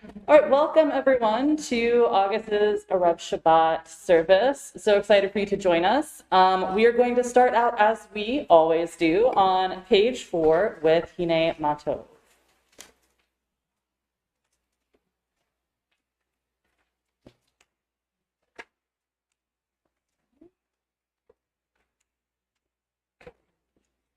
All right, welcome everyone to August's Erev Shabbat service. So excited for you to join us. We are going to start out as we always do on page 4 with Hine Matov.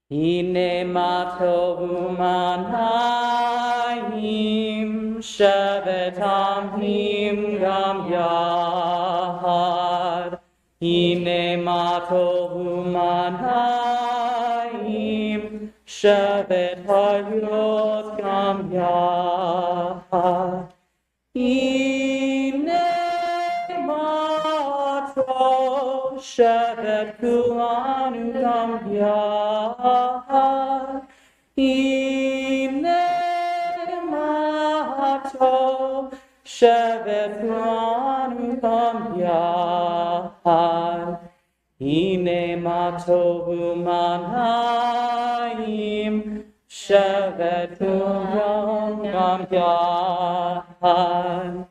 Hine matov umanayim shevetam him gam yahad. Hine matov umanayim shevet hayot gam yahad. Hine matov shevet kulanu gam yahad. Hine matov shevet kulanu gam yahad. Hine matov umanayim shevet kulanu gam yahad.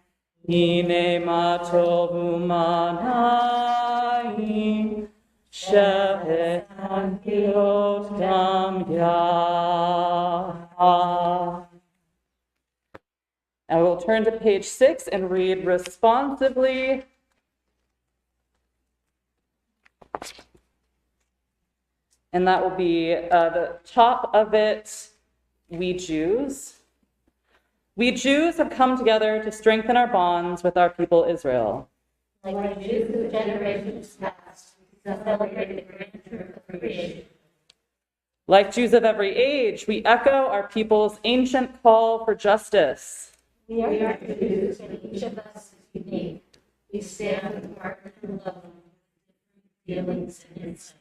Hine matov umanayim shevet hayot gam yahad. And we'll turn to page 6 and read responsively. And that will be the top of it, we Jews. We Jews have come together to strengthen our bonds with our people Israel. Like the Jews of generations past, who celebrate the grandeur of creation. Like Jews of every age, we echo our people's ancient call for justice. We are Jews, and each of us is unique. We stand apart and love feelings and insights.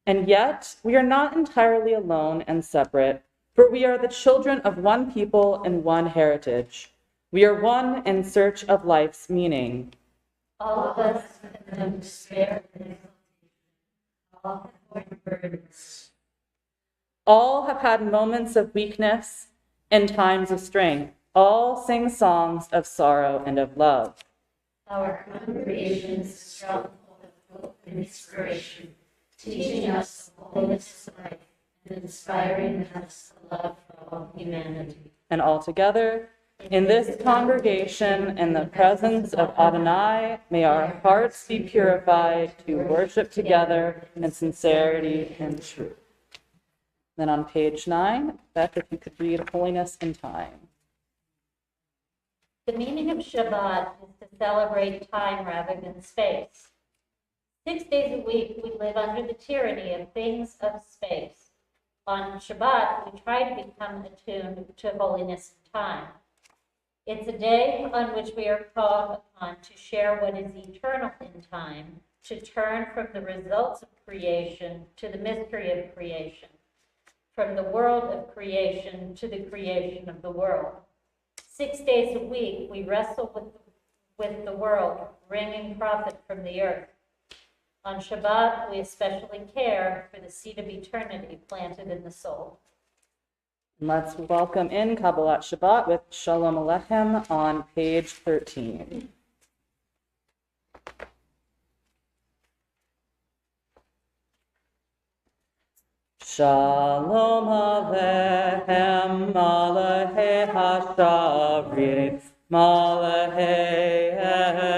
And yet, we are not entirely alone and separate, for we are the children of one people and one heritage. We are one in search of life's meaning. All of us have known despair and exaltation. All have borne burdens. All have had moments of weakness and times of strength. All sing songs of sorrow and of love. Our congregation is strong full of hope and inspiration, teaching us the holiness of life and inspiring us the love for all humanity. And all together, in this congregation, in the presence of Adonai, may our hearts be purified to worship together in sincerity and truth. Then on page 9, Beth, if you could read Holiness in Time. The meaning of Shabbat is to celebrate time rather than space. 6 days a week, we live under the tyranny of things of space. On Shabbat, we try to become attuned to holiness in time. It's a day on which we are called upon to share what is eternal in time, to turn from the results of creation to the mystery of creation, from the world of creation to the creation of the world. 6 days a week, we wrestle with the world, wringing profit from the earth. On Shabbat, we especially care for the seed of eternity planted in the soul. Let's welcome in Kabbalat Shabbat with Shalom Aleichem on page 13. Shalom Aleichem, Malachei HaShavrit, Malachei Elyon,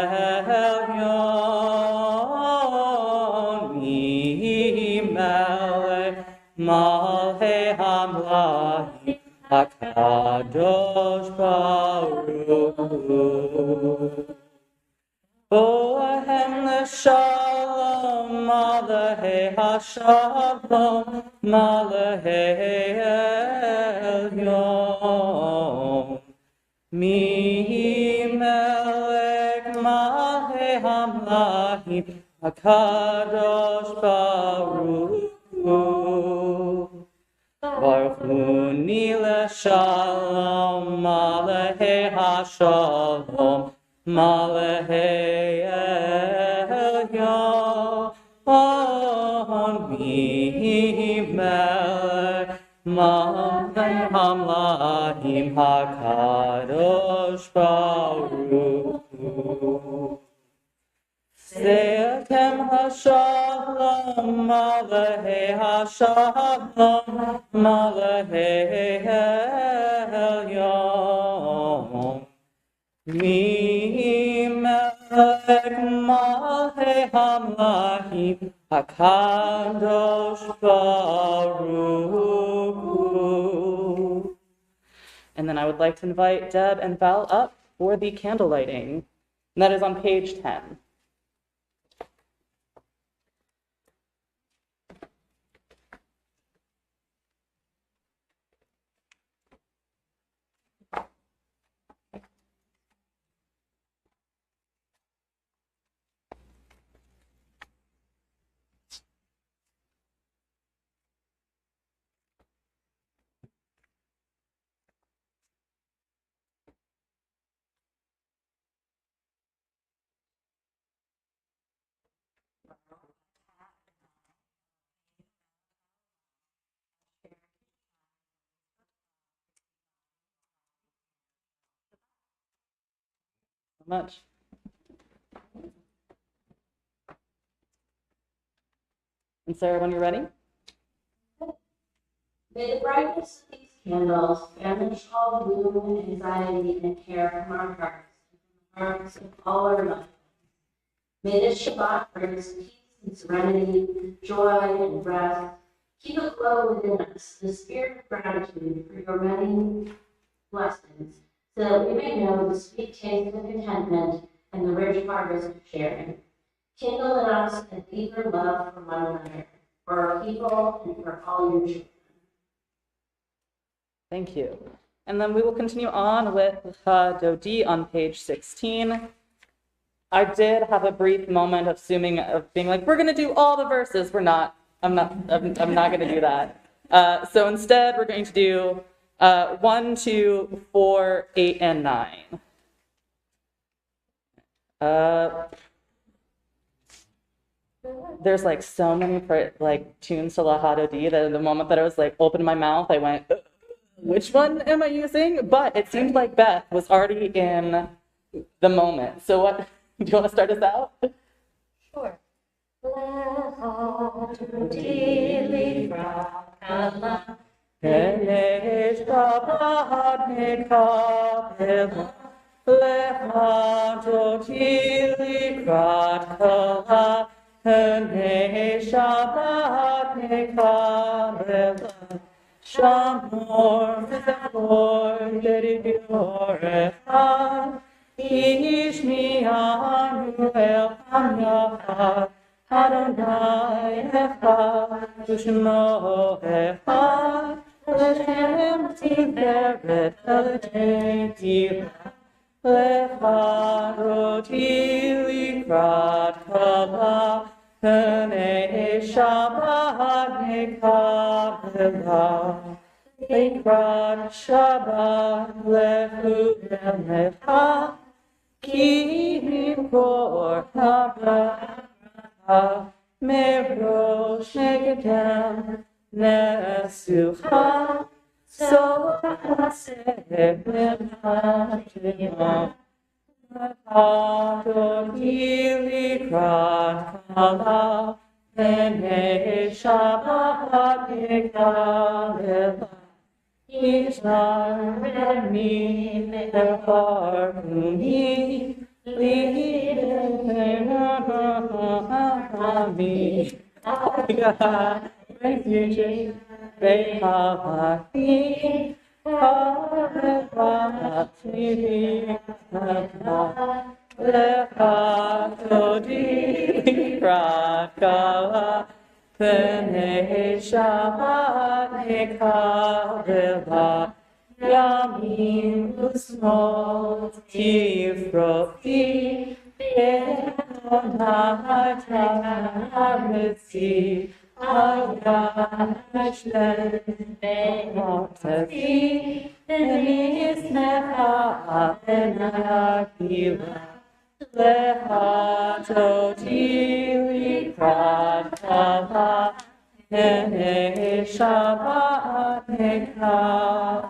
Melech, Malachei Hamlachim, HaKadosh Baruch Hu. Bohem l'shalom, Malachei HaShalom, Malachei Elyon. Mi melech malchei hamlachim, HaKadosh Baruch Hu. Baruch Hu ni l'shalom, Malachei HaShalom, Malachei Elyon. Mi melech malchei Hamlahim HaKadosh Baruch Hu. Se'atem hashalom, malahei hashalom, malahei elyon. Mimelech malahei hamlahim, HaKadosh Baruch Hu. And then I would like to invite Deb and Val up for the candle lighting. And that is on page 10. Much. And Sarah, when you're ready. May the brightness of these candles banish all gloom and anxiety and care from our hearts and from the hearts of all our loved ones. May this Shabbat bring us peace and serenity, joy and rest. Keep aglow within us the spirit of gratitude for your many blessings, so that we may know the sweet taste of contentment and the rich harvest of sharing. Kindle in us an eager love for one another, for our people, and for all your children. Thank you. And then we will continue on with Dodi on page 16. I did have a brief moment of being like, we're going to do all the verses. We're not. I'm not going to do that. So instead, we're going to do 1, 2, 4, 8, and 9. There's like so many tunes to Lahadodi that the moment that I was like opened my mouth, I went, which one am I using? But it seemed like Beth was already in the moment. So what? Do you want to start us out? Sure. Shamor v'zachor derivyorecha Ish mi'anu el hamyacha Adonai echad u'shemo echad L'shem tiferet el Lecha roti likrat kala P'nei Shabbat nekabela Likrat Shabbat lechu lecha Ki mikor ha'bracha Merosh nekedem nesucha So ta'aseh b'matima Adonai likrat kala P'nei Shabbat nekabela Ishar remi me'arkuni Li'iremi refuge Be'havati Ha'avati Lecha Todi Rakala P'nei Shabbat nekabela Yamin Usmol Tifroti Be'adonai Ta'aretzi Ayashlen Be'motati Be'nisnecha Be'nagila Lecha Todi Likrat Kala Ene Shabbat Nekavela.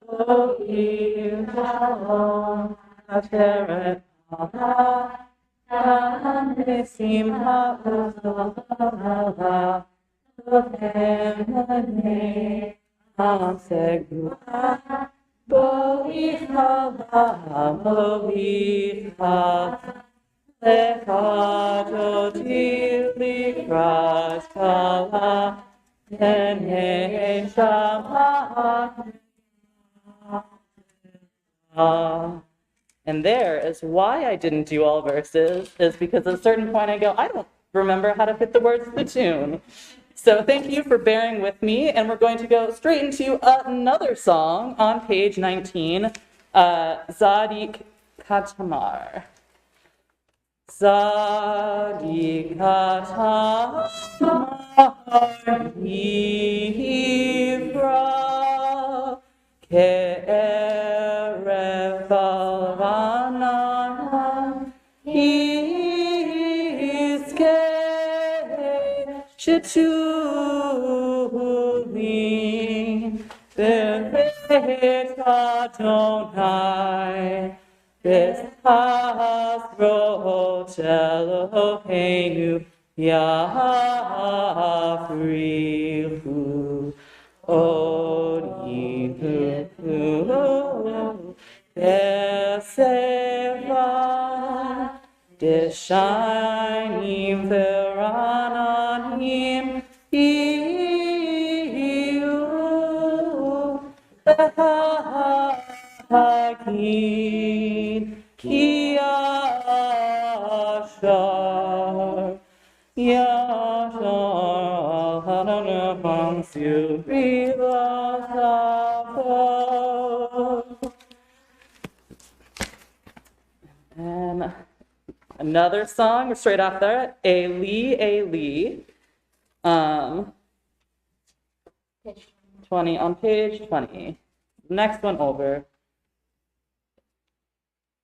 Oim Shalom Ateret Allah. Anesim Ha'uzolah. Lofem Asegula. Boicha Lechadotir likras kala, Ene Shabbat. And there is why I didn't do all verses, is because at a certain point I go, I don't remember how to fit the words to the tune. So thank you for bearing with me, and we're going to go straight into another song on page 19, Zadik Katamar. Zadik Katamar Yivra Ke'erev Alvanan Yizkeh Shetuvim B'Beit Adonai B'Hasrot Eloheinu Yafrihu Odinu B'Seva Deshanim Verananim Iyu Hagid Ki Yashar Yashar Hananam Sivila. And another song straight after it, Eli, Eli. 20 on page 20. Next one over.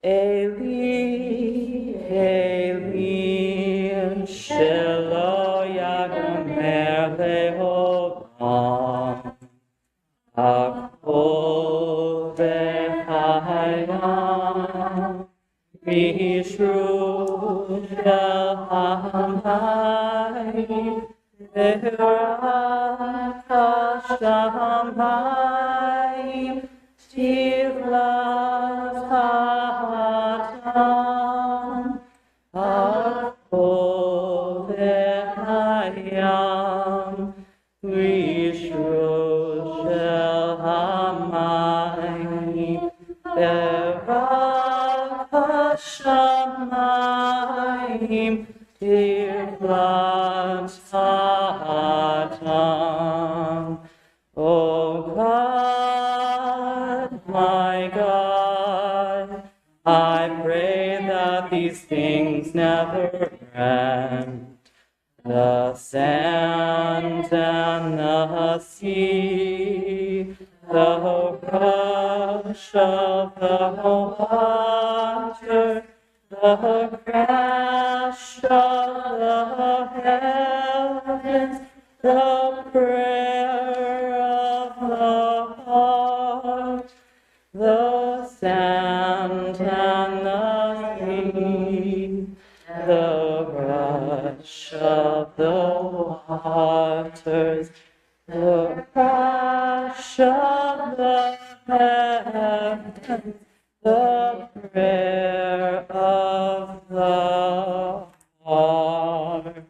Eli, Eli, Shelo Yagomer Leholam, Akol V'Hayam, Mishru Shel HaMayim, Ve'rak HaShamayim, Tivlas Ha'atam, Akol Ve'hayam, Mishru Shel HaMayim, Ve'rak HaShamayim, Tivlas Ha'atam. Oh God, my God, I pray that these things never end. The sand and the sea, the rush of the water, the crash of the heavens, the prayer of the heart, the sand and the sea, the rush of the waters, the crash of the heavens, the prayer of the heart.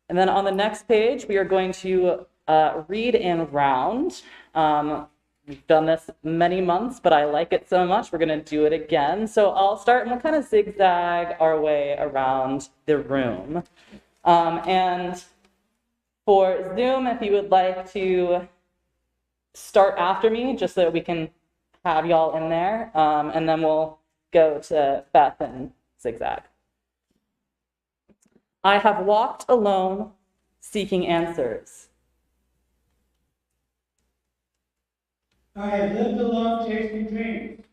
And then on the next page, we are going to read in round. We've done this many months, but I like it so much, we're going to do it again. So I'll start and we'll kind of zigzag our way around the room. And for Zoom, if you would like to start after me, just so that we can have y'all in there, and then we'll go to Beth and zigzag. I have walked alone, seeking answers. I have lived alone chasing dreams.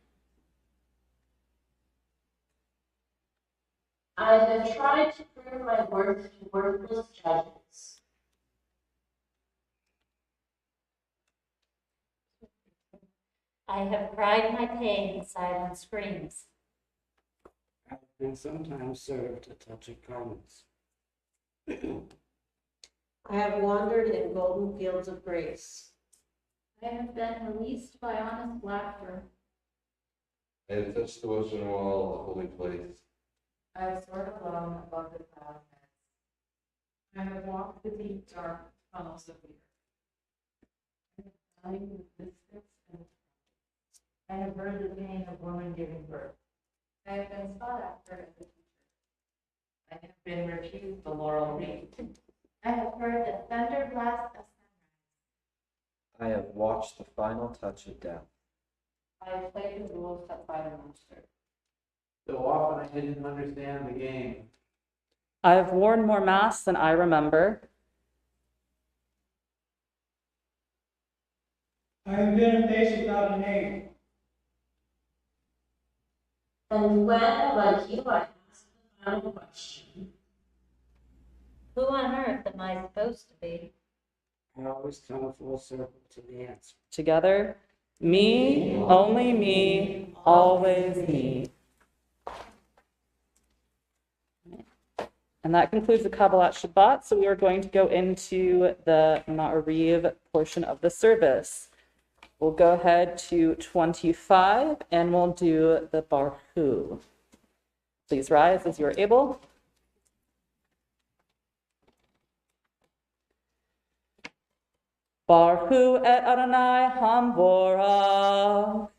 I have tried to prove my worth to worthless judges. I have cried my pain in silent screams. I've been sometimes served a touch of kindness. I have wandered in golden fields of grace. I have been released by honest laughter. I have touched the western wall, a holy place. I have soared alone above the cloud heads. I have walked the deep, dark tunnels of the earth. I have dined with mystics and I have heard the pain of woman giving birth. I have been sought after as a teacher. I have been refused the laurel wreath. I have heard the thunder blast of sunrise. I have watched the final touch of death. I have played the rules set by the monster. So often I didn't understand the game. I have worn more masks than I remember. I have been a face without a name. And when, like you, I ask the final question. Who on earth am I supposed to be? I always come full circle to the answer. Together, me, only me, always me. And that concludes the Kabbalat Shabbat. So we are going to go into the Ma'ariv portion of the service. We'll go ahead to 25 and we'll do the Barhu. Please rise as you are able. Barhu et Adonai Hamvorach.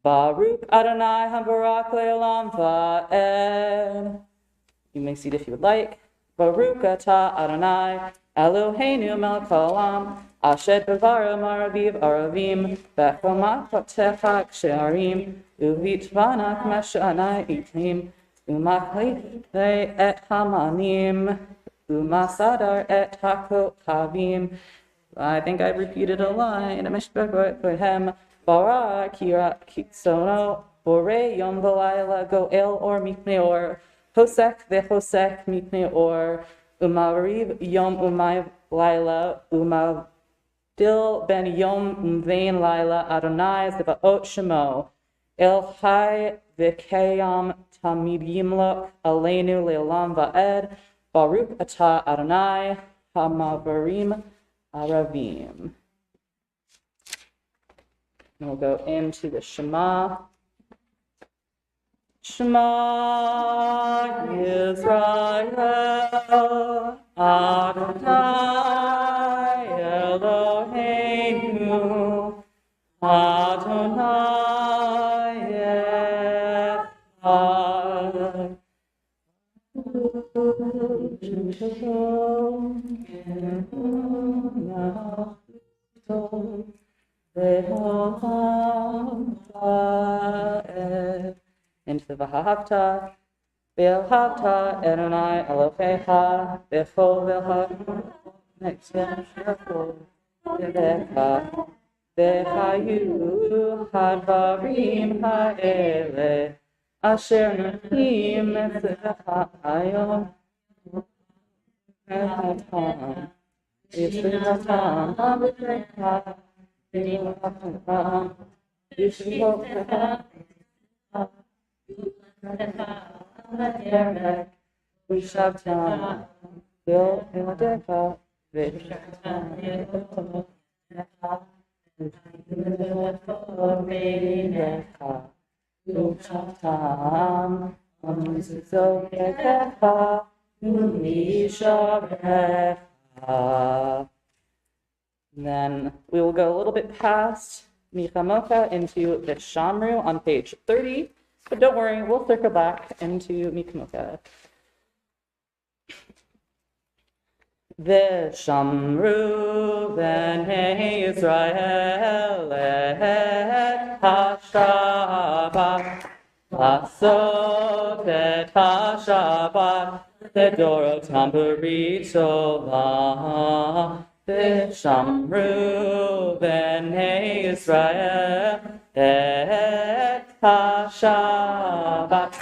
Baruch Adonai Hamvorach Le'olam Va'ed. You may seat if you would like. Baruch Atah Adonai Eloheinu melech haolam asher b'vara maraviv aravim b'chomat potecha kshe'arim uvitvana k'mashanai itim umachlith et hamanim umasadar et hakokavim. I think I repeated a line. Mishpach Kohem bara kira kitsono bore yom v'layla goel or mipnei or hosek v'hosek mipnei or umariv yom umay laila umavdil ben yom umvein laila Adonai zebaot shemo el chai v'kayam tamid yimlok aleinu leolam va'ed baruch atah Adonai hamavarim aravim. And we'll go into the Shema. Shema Yisrael, Adonai Eloheinu, Adonai Echad. Into the Vahavta, Vilhavta, Adonai Elohecha, Bechol Vilhavta, Nexia Shafo, Vivecha, Vechayu, Hadvarim Ha'ele, Asher Nahim, Etzecha Ayom, Echatam, Yitzchatam, Avitecha, Vilhavta, Yishvocha, Vishavtam, Vildecha, Vishavtam, Vishavtam, Amzizokecha, Umishavecha. Then we will go a little bit past Michamocha into the Shamru on page 30. But don't worry, we'll circle back into Mikmoka. V'shamru b'nei Yisrael et ha-Shabbat Lasot et ha-Shabbat L'dorotam b'rit olam V'shamru b'nei Yisrael et HaShabbat.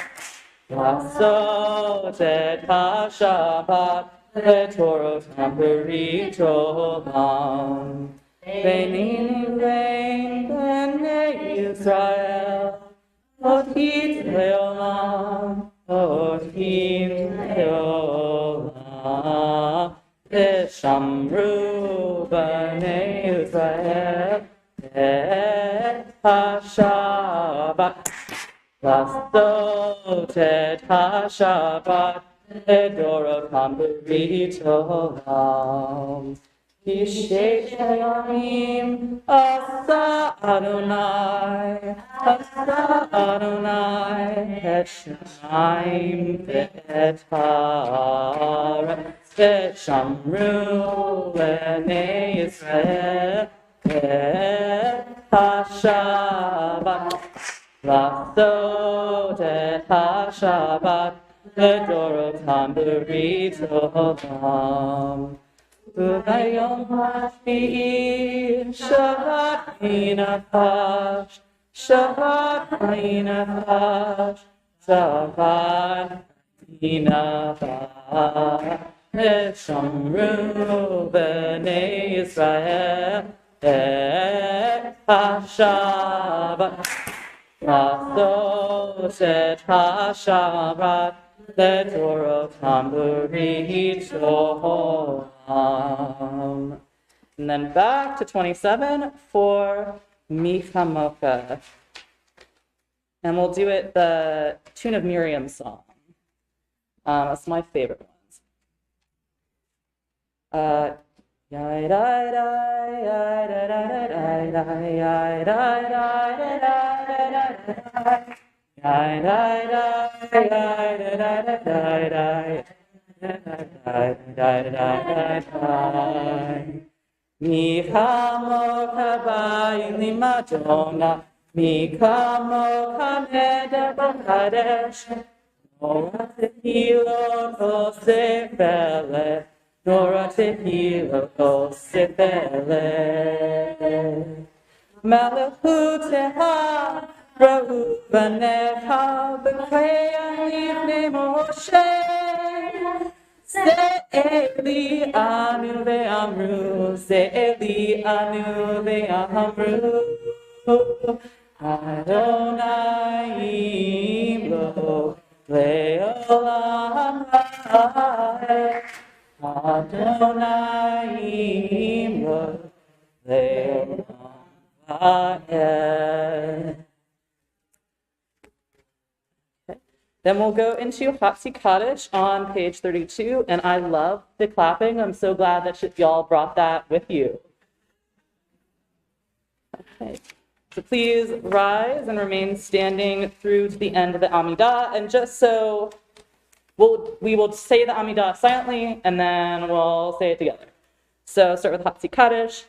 Lasot et HaShabbat leTorotam beritolam. Ve'ninu vein b'nei Yisrael Othit leolam, othit leolam. V'shamru b'nei Yisrael et HaShabbat. Lasot et HaShabbat leDorotam beritolam. Kishet hayamim asa Adonai, asa Adonai, et shamayim ve'et haaretz, ve'shamru b'nei Yisrael et HaShabbat. Lasot et HaShabbat leDorotam beritolam. Ubayom hashvi'i Shabbat inachash, Shabbat inachash, Shabbat inachash. V'shamru b'nei Yisrael et HaShabbat. Lasot et HaShabbat leDorotam beritolam. And then back to 27 for Michamocha. And we'll do it the Tune of Miriam song. That's my favorite ones. Michamocha ba'ili Madonna, Michamocha neder b'kadesh, Nora tehilot osefele, Nora tehilot osefele. Melechuteha, Rahu banecha, b'kayam livnei Moshe. Se'eli anu ve'amru, Se'eli anu ve'amru, Adonai imlo le'olam ha'ed, Adonai imlo le'olam ha'ed. Then we'll go into Hatzi Kaddish on page 32, and I love the clapping. I'm so glad that y'all brought that with you. Okay. So please rise and remain standing through to the end of the Amidah, and just so we will say the Amidah silently, and then we'll say it together. So start with Hatzi Kaddish.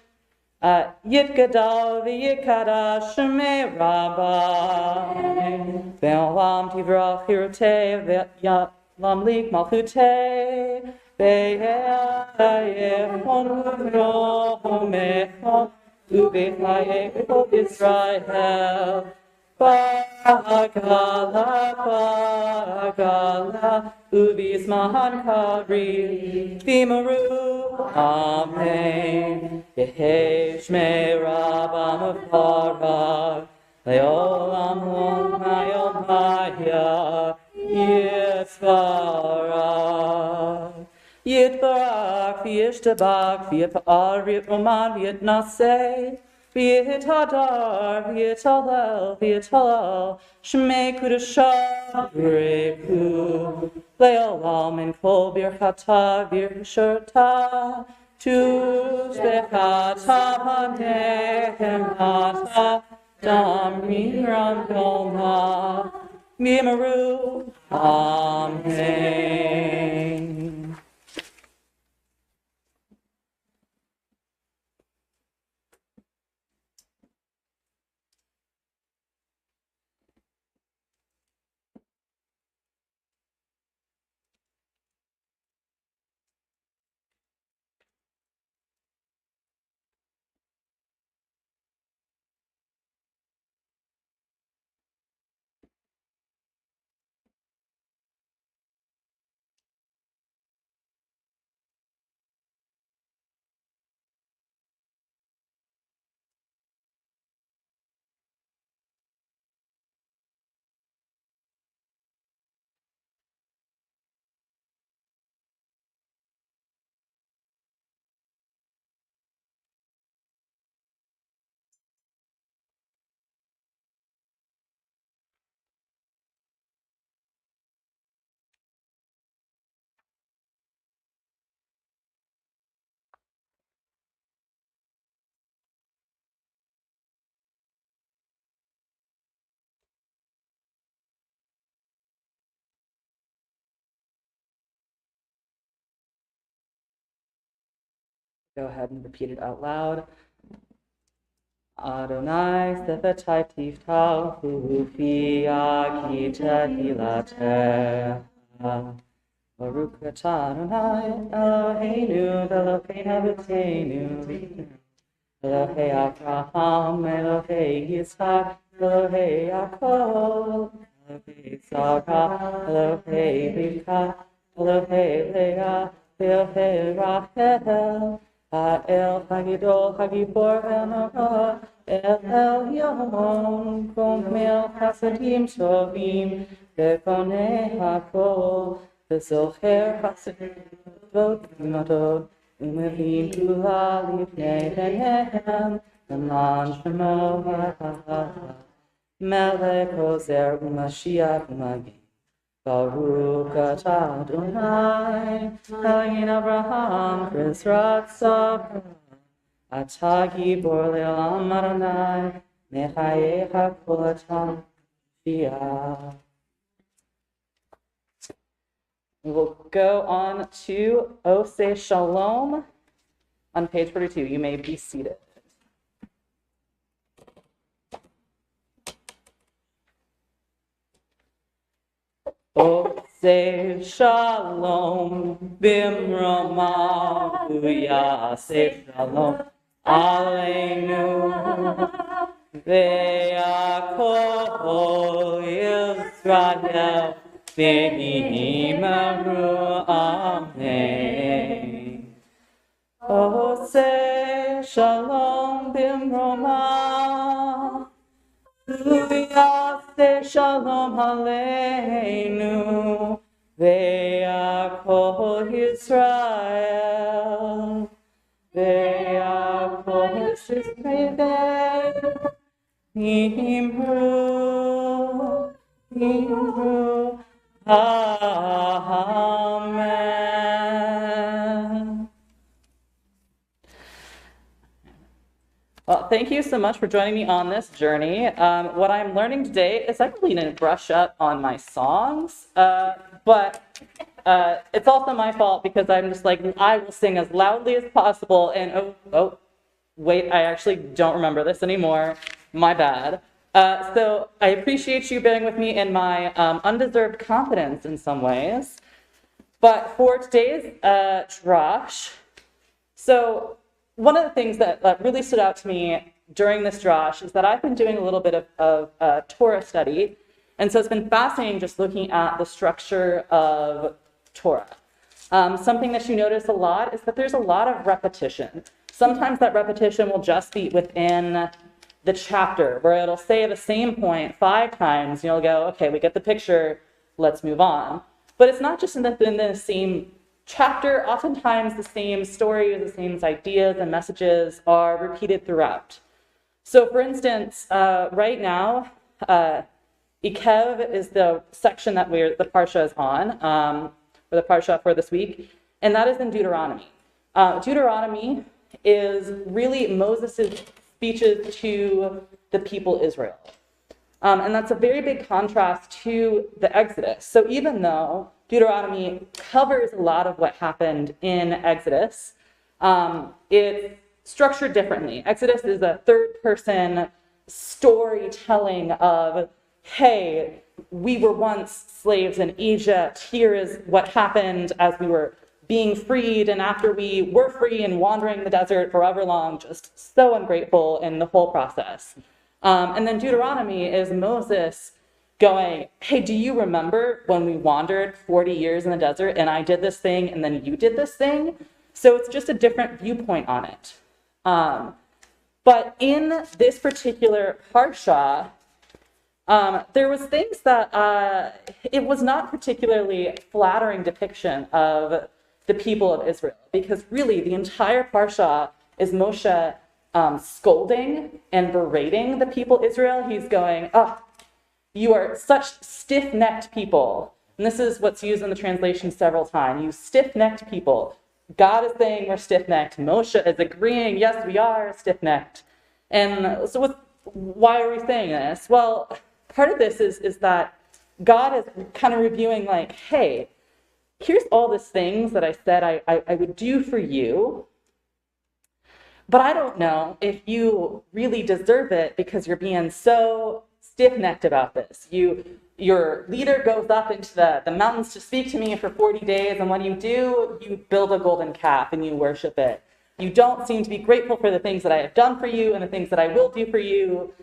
Yitgadal v'yikadash shemei Rabbi ve'olam tivrach hirutei ve'yamlik malchutei ve'yechon uvromecho uve'chayei Israel Ba'agala u'bizman kari v'maru Amen. Yehi shmei Rabbam u'farag le'olam ha'yom ha'ya yitzvarach Yitbarach v'yishtabach v'yipa'ar v'yit'roman v'yit'naseh v'yithadar v'yithalel shmei kudashah v'reku le'olam in kol birchata v'yishurta tu shbechata v'nehemata damriram goma mimaru Amen. Go ahead and repeat it out loud. Adonai sefatai tiftach ufi agita hilater. Baruch atah Adonai Eloheinu Eloheinu Avotenu Elohei Avraham Elohei Yitzhak Elohei Yaakov Elohei Sarah Elohei Rivka Elohei Leah Elohei Rachel El Hagidol Hagibor Enora El Yomon Gomel Chasadim Tovim Bekonei Hakol V'zocher Chasadim Tovim Umevim Kula Lifnei Benehem Eman Shemo Ha'ah Melech Ozer Umashiach Umagim Baruch atah Adonai Elohim Avraham Chizrat Savra Atah Gibor Le'olam Adonai Mechayecha Kol Atam Shia. We'll go on to Ose Shalom on page 42. You may be seated. Ose Shalom Bimroma Yaseh Shalom Aleinu Ve'akol Yisrael Ve'yimaru Amen. Ose Shalom Bimroma Yaseh Shalom Aleinu Ve'akol Yisrael Ve'akol Yisrael Imru Amen. Well, thank you so much for joining me on this journey. What I'm learning today is I really need to brush up on my songs, but it's also my fault because I'm just like, I will sing as loudly as possible, and wait, I actually don't remember this anymore. My bad. So I appreciate you bearing with me in my undeserved confidence in some ways. But for today's drash, so one of the things that really stood out to me during this drash is that I've been doing a little bit of Torah study. And so it's been fascinating just looking at the structure of Torah. Something that you notice a lot is that there's a lot of repetition. Sometimes that repetition will just be within the chapter where it'll say the same point 5 times. You'll go, okay, we get the picture, let's move on. But it's not just in the same chapter. Oftentimes the same stories, the same ideas and messages are repeated throughout. So for instance, right now, Erev is the section that the Parsha is on, or the Parsha for this week, and that is in Deuteronomy. Deuteronomy is really Moses' speeches to the people Israel. And that's a very big contrast to the Exodus. So even though Deuteronomy covers a lot of what happened in Exodus, it's structured differently. Exodus is a third-person storytelling of, hey, we were once slaves in Egypt. Here is what happened as we were being freed, and after we were free and wandering the desert forever long, just so ungrateful in the whole process. And then Deuteronomy is Moses going, hey, do you remember when we wandered 40 years in the desert and I did this thing and then you did this thing? So it's just a different viewpoint on it. But in this particular Parsha, there was things that it was not particularly flattering depiction of the people of Israel, because really the entire Parsha is Moshe scolding and berating the people of Israel. He's going, oh, you are such stiff-necked people. And this is what's used in the translation several times. You stiff-necked people. God is saying we're stiff-necked. Moshe is agreeing, yes, we are stiff-necked. And so why are we saying this? Well, part of this is that God is kind of reviewing like, hey, here's all these things that I said I would do for you, but I don't know if you really deserve it because you're being so stiff-necked about this. Your leader goes up into the mountains to speak to me for 40 days, and when you do, you build a golden calf and you worship it. You don't seem to be grateful for the things that I have done for you and the things that I will do for you.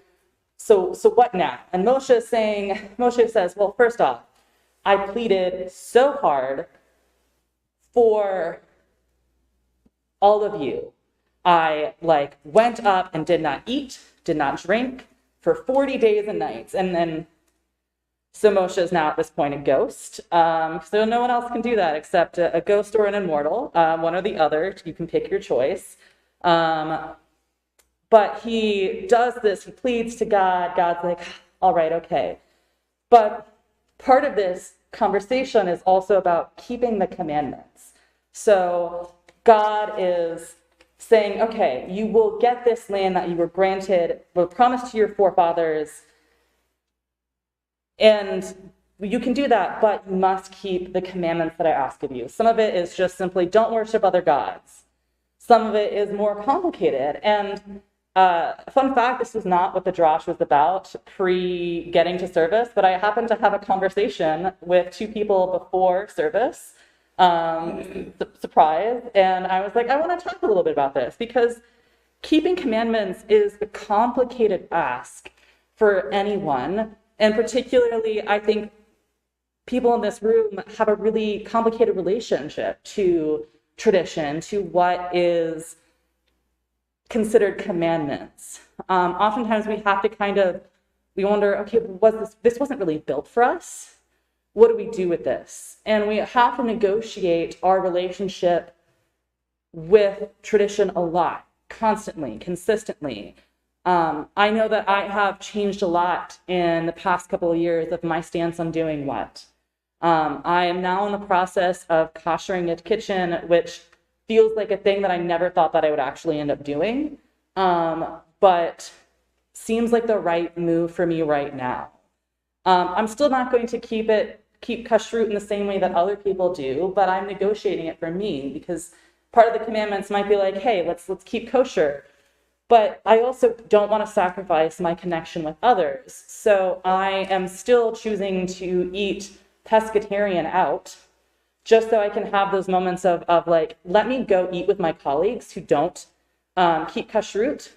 So what now? And Moshe says, well, first off, I pleaded so hard for all of you. I went up and did not eat, did not drink for 40 days and nights. And then, so Moshe is now at this point a ghost. So no one else can do that except a ghost or an immortal, one or the other. You can pick your choice. But he does this, he pleads to God. God's like, all right, okay. But part of this conversation is also about keeping the commandments. So God is saying, okay, you will get this land that you were granted, were promised to your forefathers, and you can do that, but you must keep the commandments that I ask of you. Some of it is just simply don't worship other gods. Some of it is more complicated. And fun fact, this was not what the drash was about pre-getting to service, but I happened to have a conversation with two people before service. Surprise. And I was like, I want to talk a little bit about this because keeping commandments is a complicated ask for anyone. And particularly, I think people in this room have a really complicated relationship to tradition, to what is considered commandments. Oftentimes we have to we wonder, okay, this wasn't really built for us. What do we do with this? And we have to negotiate our relationship with tradition a lot, constantly, consistently. I know that I have changed a lot in the past couple of years of my stance on doing what. I am now in the process of koshering a kitchen, which feels like a thing that I never thought that I would actually end up doing, but seems like the right move for me right now. I'm still not going to keep kashrut in the same way that other people do, but I'm negotiating it for me because part of the commandments might be like, hey, let's keep kosher. But I also don't want to sacrifice my connection with others. So I am still choosing to eat pescatarian out just so I can have those moments of let me go eat with my colleagues who don't keep kashrut.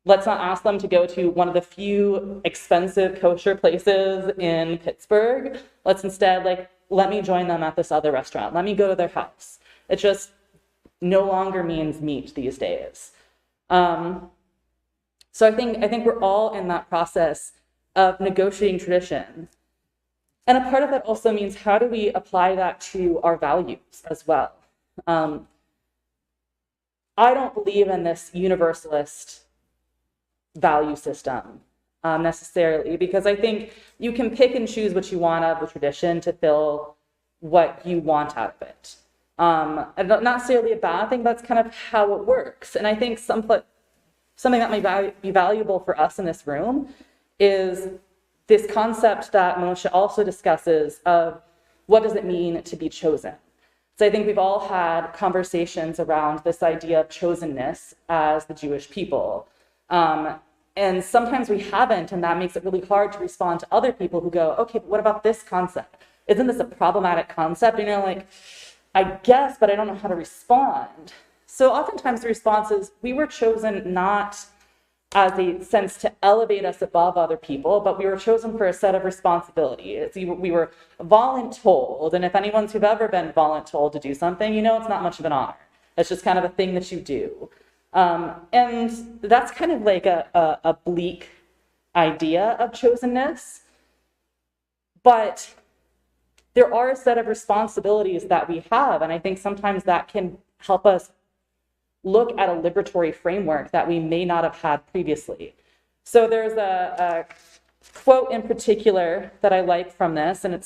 Let's not ask them to go to one of the few expensive kosher places in Pittsburgh. Let's instead let me join them at this other restaurant. Let me go to their house. It just no longer means meat these days. So I think we're all in that process of negotiating tradition. And a part of that also means how do we apply that to our values as well? I don't believe in this universalist value system necessarily, because I think you can pick and choose what you want out of the tradition to fill what you want out of it. And not necessarily a bad thing, that's kind of how it works. And I think something that might be valuable for us in this room is this concept that Moshe also discusses of what does it mean to be chosen. So I think we've all had conversations around this idea of chosenness as the Jewish people. And sometimes we haven't, and that makes it really hard to respond to other people who go, okay, but what about this concept? Isn't this a problematic concept? And you're like, I guess, but I don't know how to respond. So oftentimes the response is, we were chosen not as a sense to elevate us above other people, but we were chosen for a set of responsibilities. We were voluntold, and if anyone's who've ever been voluntold to do something, you know it's not much of an honor. It's just kind of a thing that you do. And that's kind of like a bleak idea of chosenness. But there are a set of responsibilities that we have, and I think sometimes that can help us look at a liberatory framework that we may not have had previously. So there's a quote in particular that I like from this, and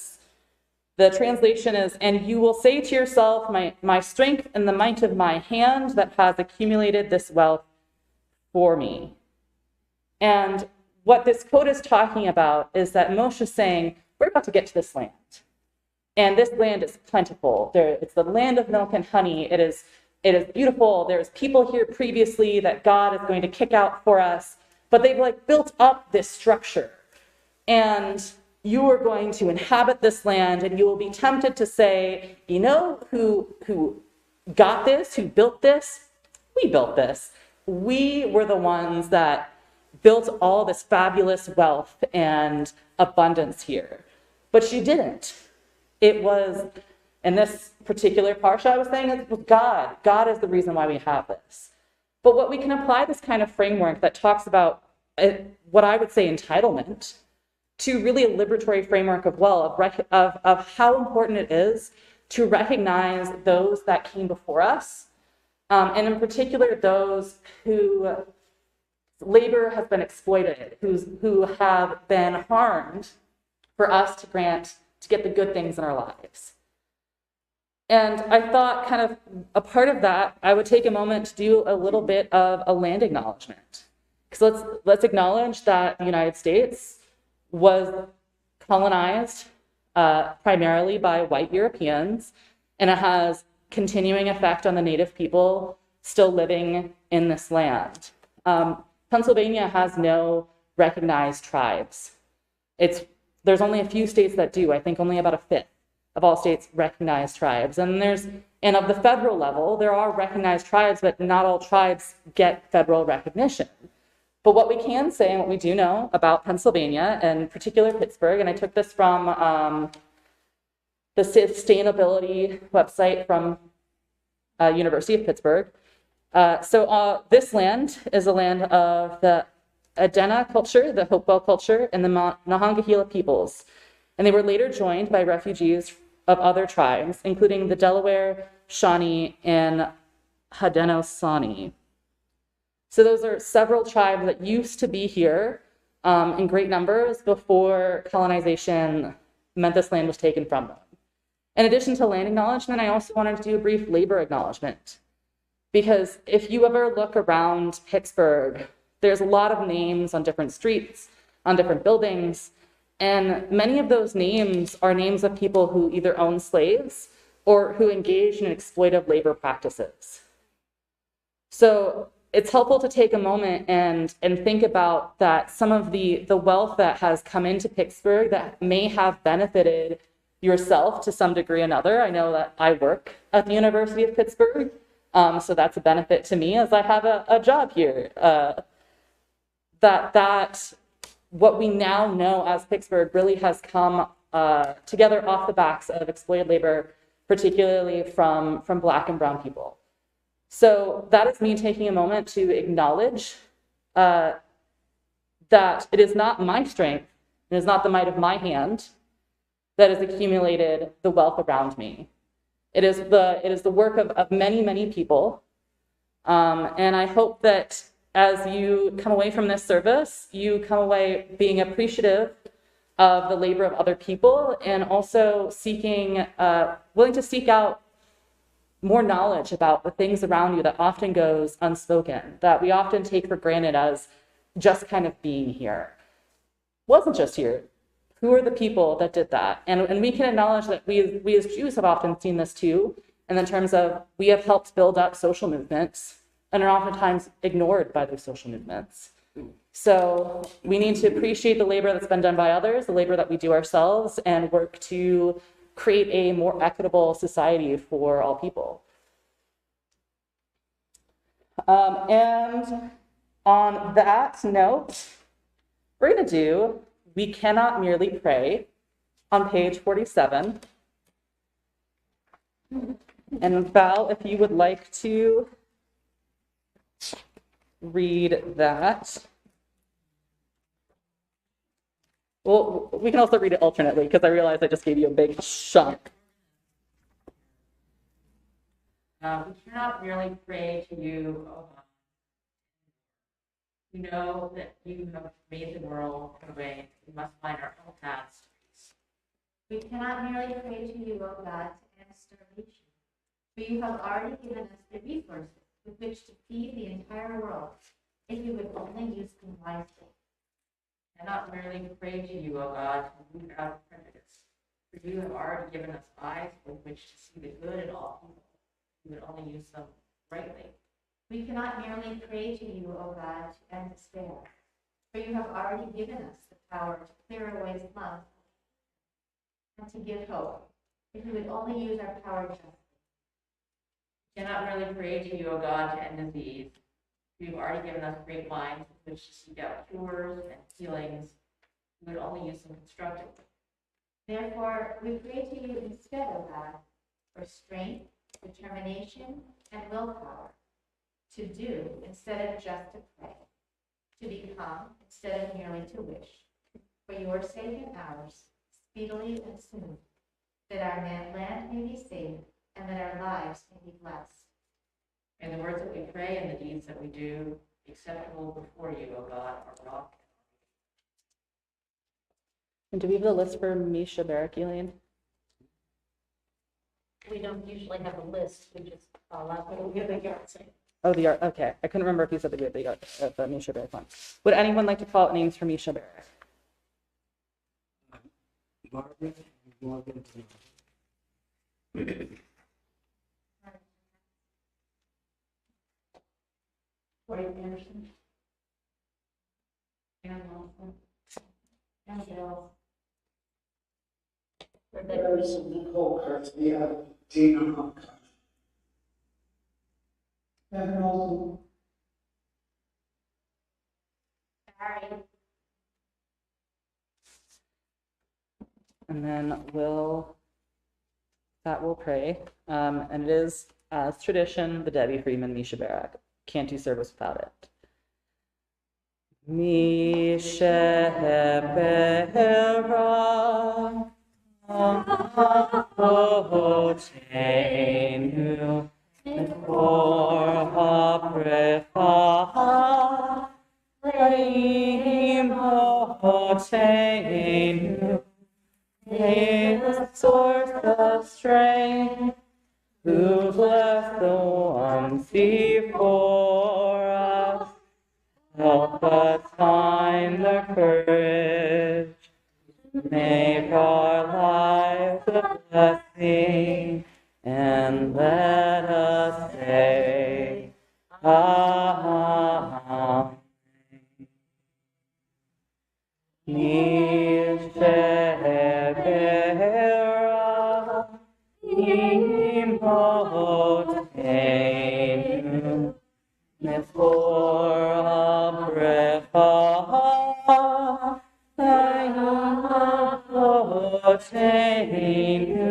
the translation is, "And you will say to yourself, my strength and the might of my hand that has accumulated this wealth for me." And what this quote is talking about is that Moshe is saying, we're about to get to this land. And this land is plentiful. It's the land of milk and honey. It is it is beautiful. There's people here previously that God is going to kick out for us, but they've like built up this structure. And you are going to inhabit this land, and you will be tempted to say, you know who got this, who built this? We built this. We were the ones that built all this fabulous wealth and abundance here. But you didn't. It was, in this particular parsha I was saying, it was God. God is the reason why we have this. But what we can apply this kind of framework that talks about what I would say entitlement to really a liberatory framework of how important it is to recognize those that came before us, and in particular those who labor has been exploited, who have been harmed for us to get the good things in our lives. And I thought kind of a part of that, I would take a moment to do a little bit of a land acknowledgement. Because let's acknowledge that the United States was colonized primarily by white Europeans, and it has continuing effect on the native people still living in this land. Pennsylvania has no recognized tribes. There's only a few states that do. I think only about a fifth of all states recognize tribes. And of the federal level, there are recognized tribes, but not all tribes get federal recognition. But what we can say and what we do know about Pennsylvania, and in particular Pittsburgh, and I took this from the sustainability website from University of Pittsburgh. So this land is a land of the Adena culture, the Hopewell culture, and the Monongahela peoples. And they were later joined by refugees of other tribes, including the Delaware, Shawnee, and Haudenosaunee. So those are several tribes that used to be here in great numbers before colonization meant this land was taken from them. In addition to land acknowledgement, I also wanted to do a brief labor acknowledgement. Because if you ever look around Pittsburgh, there's a lot of names on different streets, on different buildings, and many of those names are names of people who either owned slaves or who engaged in exploitive labor practices. So it's helpful to take a moment and think about that some of the wealth that has come into Pittsburgh that may have benefited yourself to some degree or another. I know that I work at the University of Pittsburgh, so that's a benefit to me as I have a job here. That what we now know as Pittsburgh really has come together off the backs of exploited labor, particularly from Black and Brown people. So that is me taking a moment to acknowledge that it is not my strength, it is not the might of my hand that has accumulated the wealth around me. It is the work of many, many people. And I hope that as you come away from this service, you come away being appreciative of the labor of other people and also willing to seek out more knowledge about the things around you that often goes unspoken, that we often take for granted as just kind of being here. It wasn't just here. Who are the people that did that? And we can acknowledge that we as Jews have often seen this too, and in terms of we have helped build up social movements and are oftentimes ignored by those social movements. So we need to appreciate the labor that's been done by others, the labor that we do ourselves, and work to create a more equitable society for all people. And on that note, we're going to do We Cannot Merely Pray on page 47. And Val, if you would like to read that. Well, we can also read it alternately because I realized I just gave you a big chunk. We cannot merely pray to you, O God. We know that you have made the world in a way we must find our own paths. We cannot merely pray to you, O God, to end starvation, for you have already given us the resources with which to feed the entire world, if we would only use them wisely. Cannot merely pray to you, O God, to root out prejudice, for you have already given us eyes with which to see the good in all people. We would only use them We cannot merely pray to you, O God, to end despair, for you have already given us the power to clear away love and to give hope, if we would only use our power justly. We cannot merely pray to you, O God, to end disease. You've already given us great minds with which to seek out cures and healings. We would only use them constructively. Therefore, we pray to you instead, O God, for strength, determination, and willpower, to do instead of just to pray, to become instead of merely to wish, for your sake and ours, speedily and soon, that our land may be saved and that our lives may be blessed. May the words that we pray and the deeds that we do be acceptable before you, O God, our rock. And do we have the list for Misha Barak, Elaine? We don't usually have a list, we just call out what we think. Oh, the art. Okay, I couldn't remember if you said that we had the art of the Misha Barak one. Would anyone like to call out names for Misha Barak? Margaret Morgan. Corey Anderson. Aaron Lawson. Aaron Bill. Rebecca. Nicole Kirby, Dina Hunt. Evan Olson. Barry. And then we'll pray. And it is, as tradition, the Debbie Freeman Misha Barak. Can't do service without it. Misha Barak. Otenu for Haprefa Leim Otenu, the source of strength, who bless the ones before us, help us find the courage, make our lives a blessing, and let us say, Amen. Nishebera imotenu, Nefora brecha, Otenu,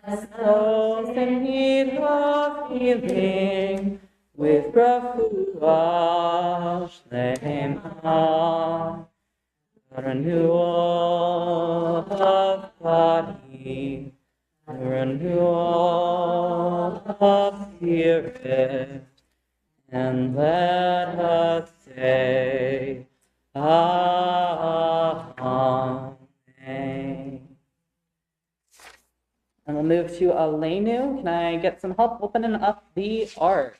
as those in need of healing, with refuah shlema, renewal of body, renewal of spirit, and let us say, Amen. And we'll move to Aleinu. Can I get some help opening up the ark?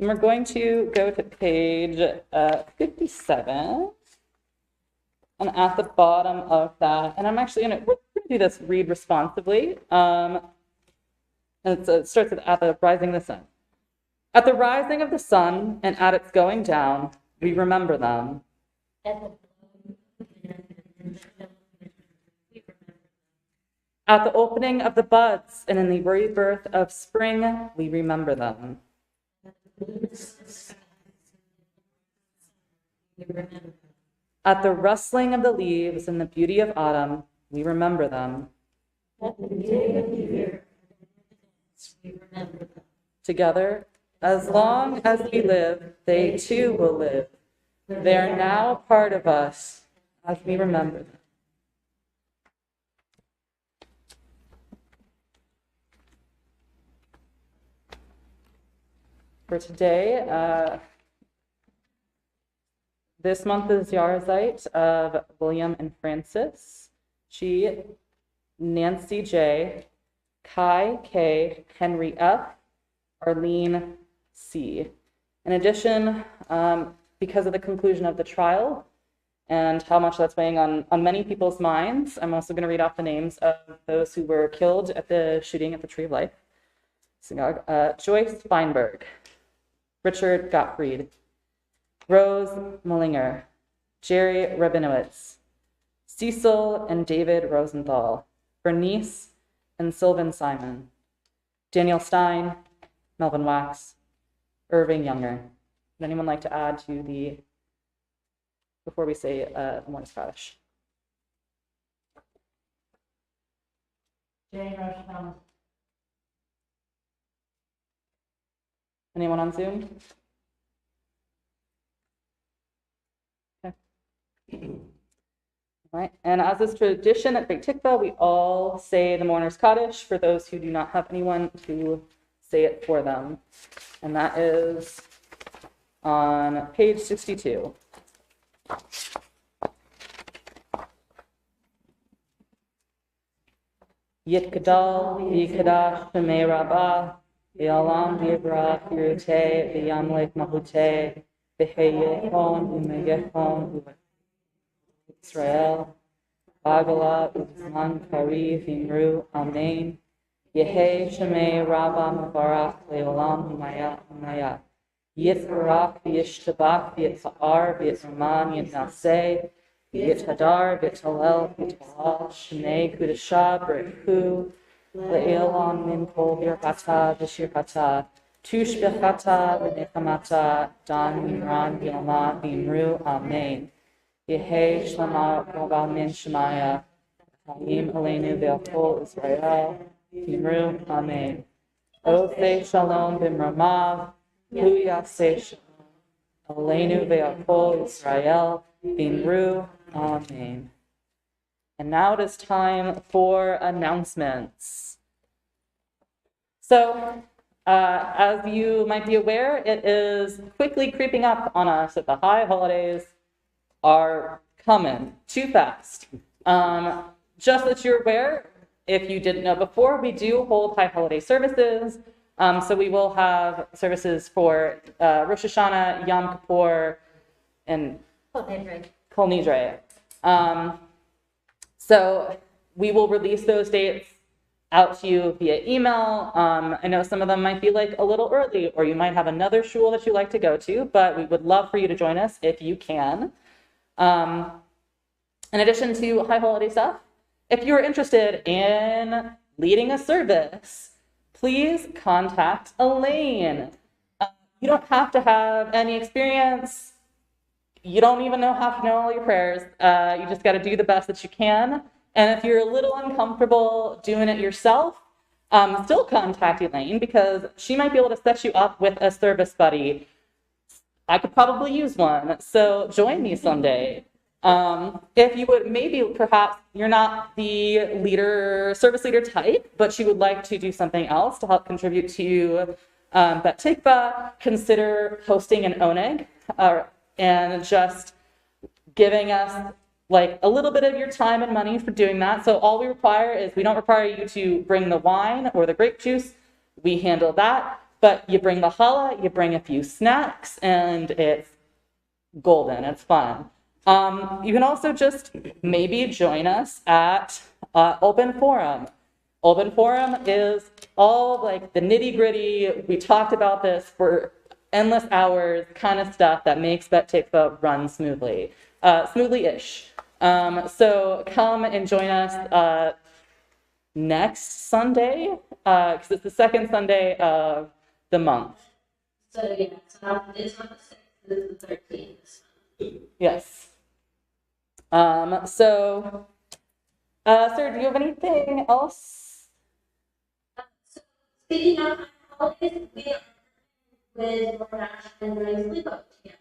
And we're going to go to page 57. And at the bottom of that, and I'm actually going to do this read responsibly. And it starts at the rising of the sun. At the rising of the sun and at its going down, we remember them. At the opening of the buds and in the rebirth of spring, we remember them. At the rustling of the leaves and the beauty of autumn, we remember them. Together, as long as we live, they too will live. They are now part of us as we remember them. For today, this month is Yahrzeit of William and Francis G, Nancy J, Kai K, Henry F, Arlene C. In addition, because of the conclusion of the trial and how much that's weighing on many people's minds, I'm also going to read off the names of those who were killed at the shooting at the Tree of Life Synagogue. Joyce Feinberg, Richard Gottfried, Rose Mullinger, Jerry Rabinowitz, Cecil and David Rosenthal, Bernice and Sylvan Simon, Daniel Stein, Melvin Wax, Irving Younger. Would anyone like to add to the, before we say the Morning Scottish? Jane Rush Thomas. Anyone on Zoom? Okay. All right, and as is tradition at Bet Tikvah, we all say the Mourner's Kaddish for those who do not have anyone to say it for them. And that is on page 62. Yitkadal, Yikadash, Shemei Rabbah, V'alam Yibra, Yirute, V'yamlek Mahute, V'heyechon, Umegechon, Israel, Bagala, Uzman, Kari, Vimru, Amen. Yehe Shemei Rabba Mavarach Leolam Humaya. Yitbarach, V'yishtabach, V'yitfa'ar, V'yitzaman, Yitnaseh, V'yithadar, V'yithalel, V'yithalal, Shemei Kudashah, B'rechu, Le'elon Min Kol Birchata, V'shirchata, Tush B'chata, V'nechamata, Dan Mimran, V'yilma, V'imru, Amen. Yehe Shlama Rabba Min Shemaya, Chaim Aleinu V'yachol Israel, V'imru, Amen. Oseh shalom b'mramav, hu yaseh shalom. Aleinu ve'akol Yisrael, b'imru, amen. And now it is time for announcements. So, as you might be aware, it is quickly creeping up on us that the high holidays are coming too fast. Just that you're aware, if you didn't know before, we do hold high holiday services. So we will have services for Rosh Hashanah, Yom Kippur, and Kol Nidre. So we will release those dates out to you via email. I know some of them might be like a little early, or you might have another shul that you like to go to, but we would love for you to join us if you can. In addition to high holiday stuff, if you're interested in leading a service, please contact Elaine. You don't have to have any experience. You don't even have to know all your prayers. You just got to do the best that you can. And if you're a little uncomfortable doing it yourself, still contact Elaine, because she might be able to set you up with a service buddy. I could probably use one, so join me someday. If you would, maybe perhaps you're not the service leader type, but you would like to do something else to help contribute to Bet Tikvah, consider hosting an oneg and just giving us like a little bit of your time and money for doing that. So all we require is, we don't require you to bring the wine or the grape juice. We handle that, but you bring the challah, you bring a few snacks, and it's golden. It's fun. You can also just maybe join us at Open Forum. Open Forum is all like the nitty gritty. We talked about this for endless hours kind of stuff that makes Bet Tikvah run smoothly, smoothly-ish. So come and join us next Sunday, because it's the second Sunday of the month. So yeah, it's not the 6th, it's the 13th. Yes. So, sir, do you have anything else? So speaking of holidays, we are with DoorDash and doing sleepover together,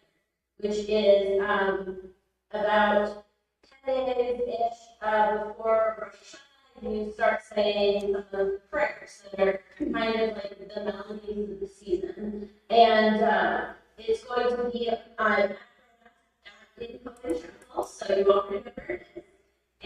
which is about 10 days-ish before Rosh Hashanah. You start saying some of the prayers that are kind of like the melodies of the season, and it's going to be in channel, so you won't remember it.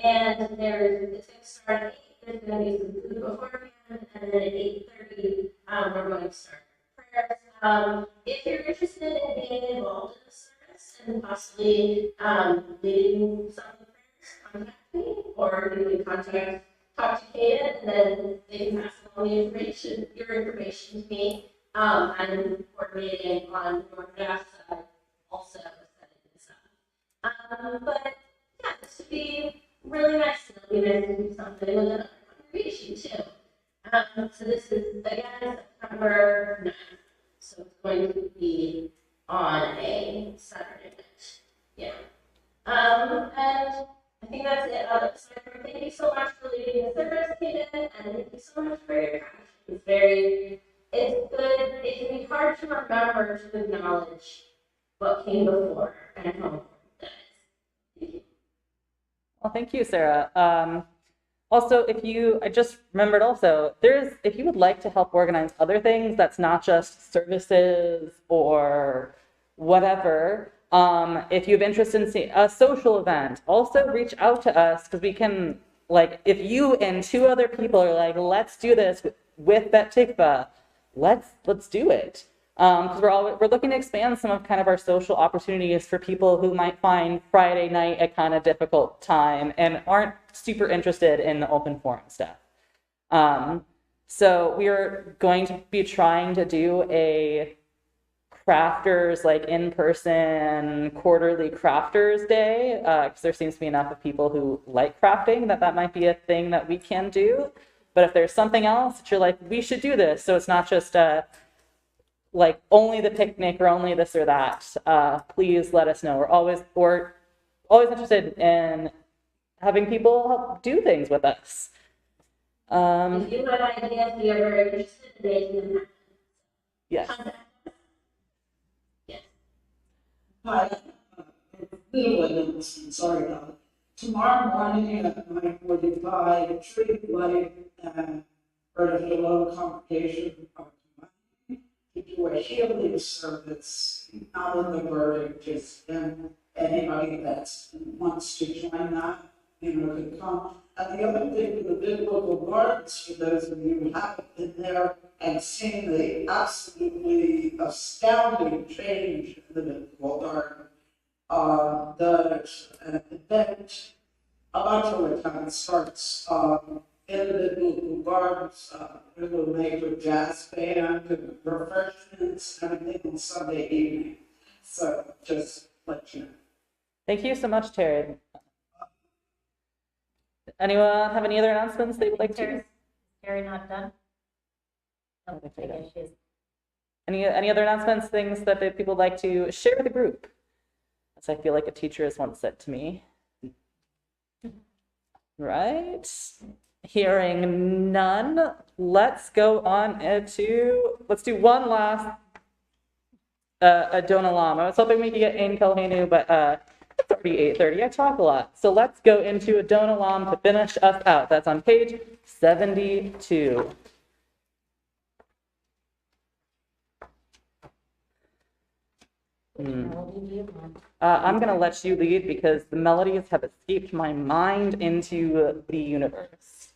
And it's going to start at 8. There's going to be some food beforehand, and then at 8:30, we're going to start prayers. If you're interested in being involved in the service and possibly leading some of the prayers, contact me, or you can talk to Kate, and then they can pass along your information to me. I'm coordinating on your draft side also. But yeah, this would be really nice to be able to do something with another congregation too. So this is again September 9th. So it's going to be on a Saturday night. Yeah. And I think that's it. So thank you so much for leading the service, Kaden, and thank you so much for your time. It's good. It can be hard to remember to acknowledge what came before and how important that is. Well, thank you, Sarah. Also, I just remembered also, if you would like to help organize other things that's not just services or whatever, if you have interest in a social event, also reach out to us, because we can, like, if you and 2 other people are like, let's do this with Bet Tikvah, let's do it. Because we're looking to expand some of kind of our social opportunities for people who might find Friday night a kind of difficult time and aren't super interested in the open forum stuff. So we are going to be trying to do a crafters, like in-person quarterly crafters day, because there seems to be enough of people who like crafting that might be a thing that we can do. But if there's something else that you're like, we should do this, so it's not just like only the picnic or only this or that, please let us know. We're always interested in having people help do things with us. If you have ideas, we are very interested in making them. Yes. Contact us. Yes. Hi, little announcement, sorry about it. Tomorrow morning at 9:45, Tree Light and Erev Shalom congregation are combining to do a healing service, not in the verdict, just anybody that wants to join that, can come. And the other thing with the biblical gardens, for those of you who haven't been there and seen the absolutely astounding change in the biblical garden, the event, I'm not sure what time it starts, in the biblical gardens, we will make a jazz band and refreshments, and everything on Sunday evening. So just let you know. Thank you so much, Terry. Anyone have any other announcements they would like to? Terry not done? I No, think I they're guess she's. Any other announcements, things that people would like to share with the group? As I feel like a teacher has once said to me. Right? Hearing none, let's go on let's do one last Adon Olam. I was hoping we could get Ein Kolhenu, but it's already 8:30. I talk a lot. So let's go into Adon Olam to finish us out. That's on page 72. I'm going to let you lead because the melodies have escaped my mind into the universe.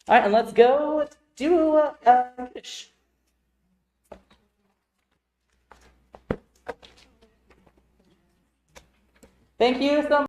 All right, and let's go do Kiddush. Thank you so much.